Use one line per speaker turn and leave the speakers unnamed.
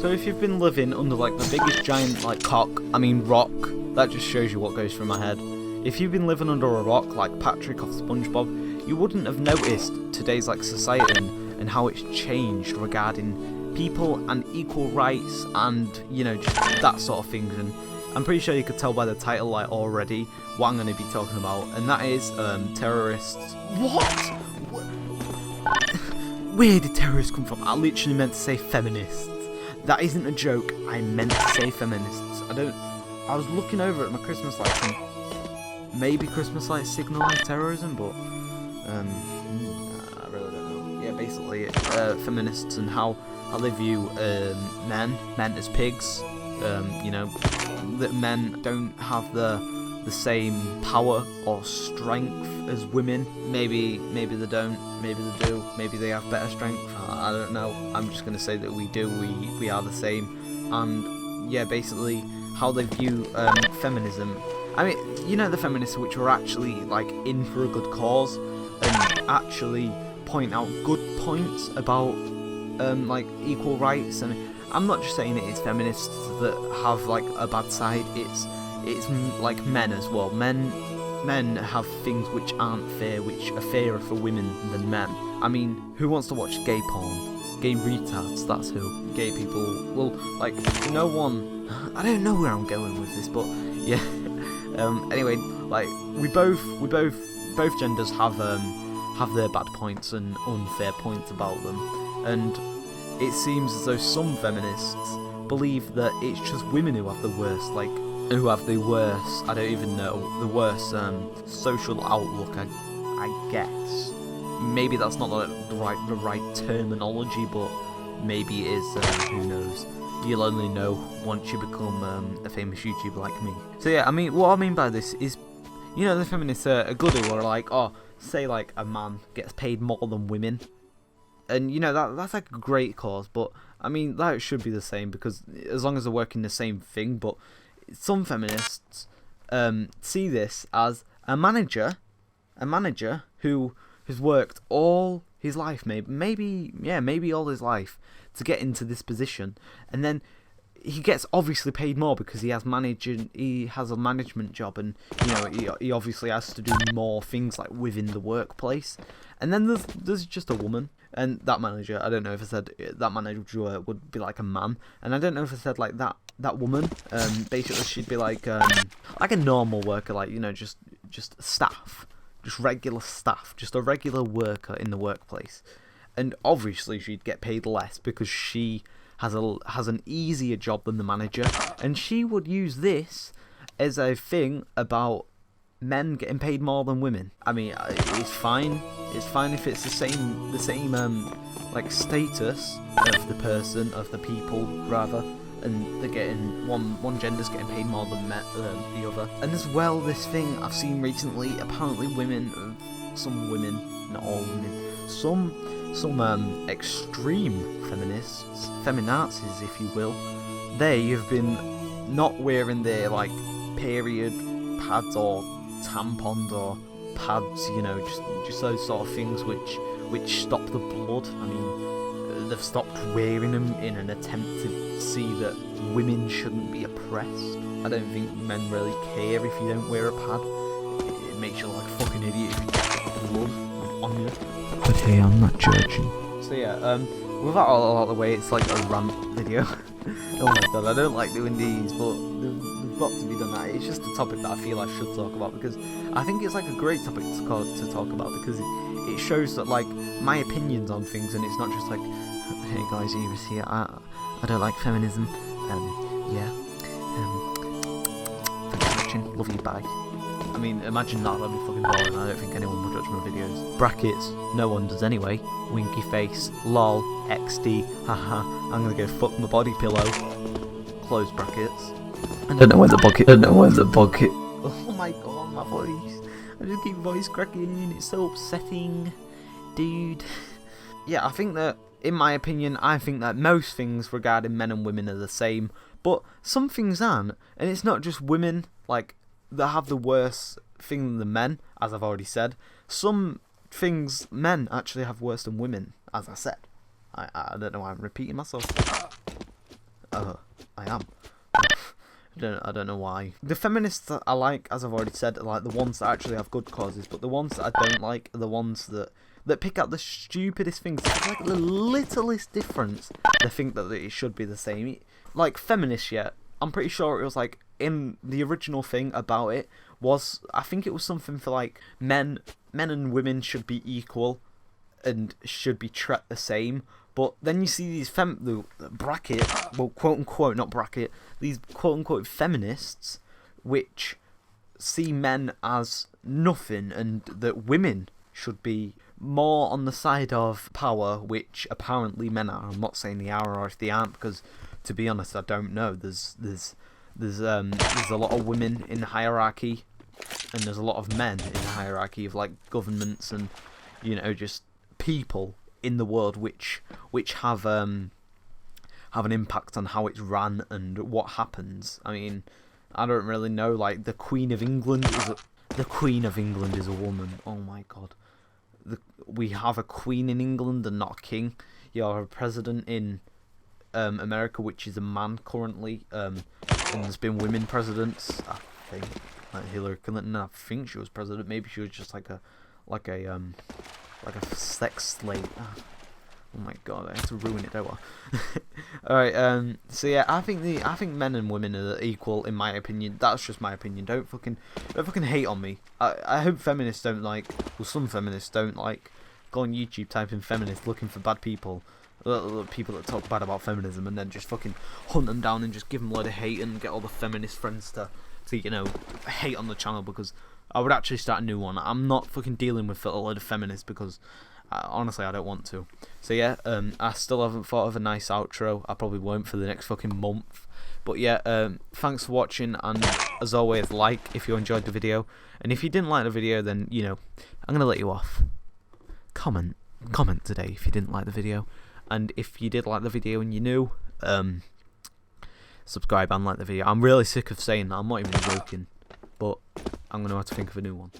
So if you've been living under like the biggest giant like rock, that just shows you what goes through my head. If you've been living under a rock like Patrick off SpongeBob, you wouldn't have noticed today's like society and how it's changed regarding people and equal rights and, you know, just that sort of things. And I'm pretty sure you could tell by the title like already what I'm going to be talking about, and that is terrorists. What? Where did terrorists come from? I literally meant to say feminists. That isn't a joke. I meant to say feminists. I was looking over at my Christmas lights and maybe Christmas lights signalise terrorism, but I really don't know. Yeah, basically feminists and how they view men as pigs. You know, that men don't have the same power or strength as women. Maybe they don't, maybe they do, maybe they have better strength. I don't know. I'm just gonna say that we do. We are the same. And yeah, basically how they view feminism. I mean, you know, the feminists which were actually like in for a good cause and actually point out good points about like equal rights. And I'm not just saying it's feminists that have like a bad side. It's like men as well. Men have things which aren't fair, which are fairer for women than men. I mean, who wants to watch gay porn? Gay retards, that's who. Gay people. Well, like, no one. I don't know where I'm going with this, but yeah. Anyway, like both genders have their bad points and unfair points about them, and it seems as though some feminists believe that it's just women who have the worst, like, who have the worst, I don't even know, the worst social outlook, I guess. Maybe that's not the right terminology, but maybe it is, who knows. You'll only know once you become a famous YouTuber like me. So yeah, I mean, what I mean by this is, you know, the feminists are good who are like, oh, say like a man gets paid more than women. And, you know, that's like a great cause, but, I mean, that should be the same, because as long as they're working the same thing, but some feminists see this as a manager who has worked all his life, maybe all his life, to get into this position, and then he gets obviously paid more because he has a management job, and, you know, he obviously has to do more things like within the workplace. And then there's just a woman, and that manager, I don't know if I said that manager would be like a man, and I don't know if I said like that woman, basically she'd be like a normal worker, like, you know, just staff, just regular staff, just a regular worker in the workplace. And obviously she'd get paid less because she has an easier job than the manager, and she would use this as a thing about men getting paid more than women. I mean, it's fine. It's fine if it's the same like status of the people rather, and they're getting one gender's getting paid more than the other. And as well, this thing I've seen recently, apparently some women, not all women, some extreme feminists, feminazis if you will, they have been not wearing their like period pads or tampons or pads, you know, just those sort of things which stop the blood. I mean, they've stopped wearing them in an attempt to see that women shouldn't be oppressed. I don't think men really care if you don't wear a pad. It makes you look like a fucking idiot if you get blood on you. But hey, I'm not judging. So yeah, with that all out of the way, it's like a rant video. Oh my god, I don't like doing these, but they've got to be done. That it's just a topic that I feel I should talk about, because I think it's like a great topic to talk about, because it shows that like my opinions on things, and it's not just like, hey guys, you see, I don't like feminism. Thanks for watching. Love you. Bye. I mean, imagine that, that'd be fucking boring. I don't think anyone would watch my videos. Brackets, no one does anyway. Winky face, lol, XD, haha, I'm gonna go fuck my body pillow. Close brackets. I don't know where the bucket. Oh my god, my voice. I just keep voice cracking, it's so upsetting. Dude. Yeah, I think that, in my opinion, I think that most things regarding men and women are the same, but some things aren't, and it's not just women, like, that have the worst thing than men, as I've already said. Some things men actually have worse than women, as I said. I don't know why I'm repeating myself. I am. I don't know why. The feminists that I like, as I've already said, are like the ones that actually have good causes, but the ones that I don't like are the ones that pick out the stupidest things. It's like the littlest difference. They think that it should be the same. Like feminists, yeah. I'm pretty sure it was like in the original thing about it was, I think it was something for like men and women should be equal and should be treated the same. But then you see these quote unquote, not bracket, these quote unquote feminists, which see men as nothing and that women should be more on the side of power, which apparently men are. I'm not saying they are or if they aren't, because to be honest, I don't know. There's a lot of women in the hierarchy, and there's a lot of men in the hierarchy of like governments and, you know, just people in the world which have an impact on how it's ran and what happens. I mean, I don't really know. Like the Queen of England is a woman. Oh my god. We have a queen in England and not a king. You have a president in America, which is a man currently. And there's been women presidents. I think like Hillary Clinton. I think she was president. Maybe she was just like a sex slave. Oh my god, I have to ruin it, don't I? Alright, so yeah, I think men and women are equal in my opinion. That's just my opinion. Don't fucking hate on me. I hope feminists don't like, well, some feminists don't like, go on YouTube, type in feminist, looking for bad people, people that talk bad about feminism, and then just fucking hunt them down and just give them a load of hate and get all the feminist friends to you know, hate on the channel, because I would actually start a new one. I'm not fucking dealing with a load of feminists because honestly, I don't want to. So yeah, I still haven't thought of a nice outro. I probably won't for the next fucking month. But yeah, thanks for watching, and as always, like if you enjoyed the video, and if you didn't like the video, then, you know, I'm gonna let you off. Comment today if you didn't like the video, and if you did like the video and you knew, subscribe and like the video. I'm really sick of saying that. I'm not even joking, but I'm gonna have to think of a new one.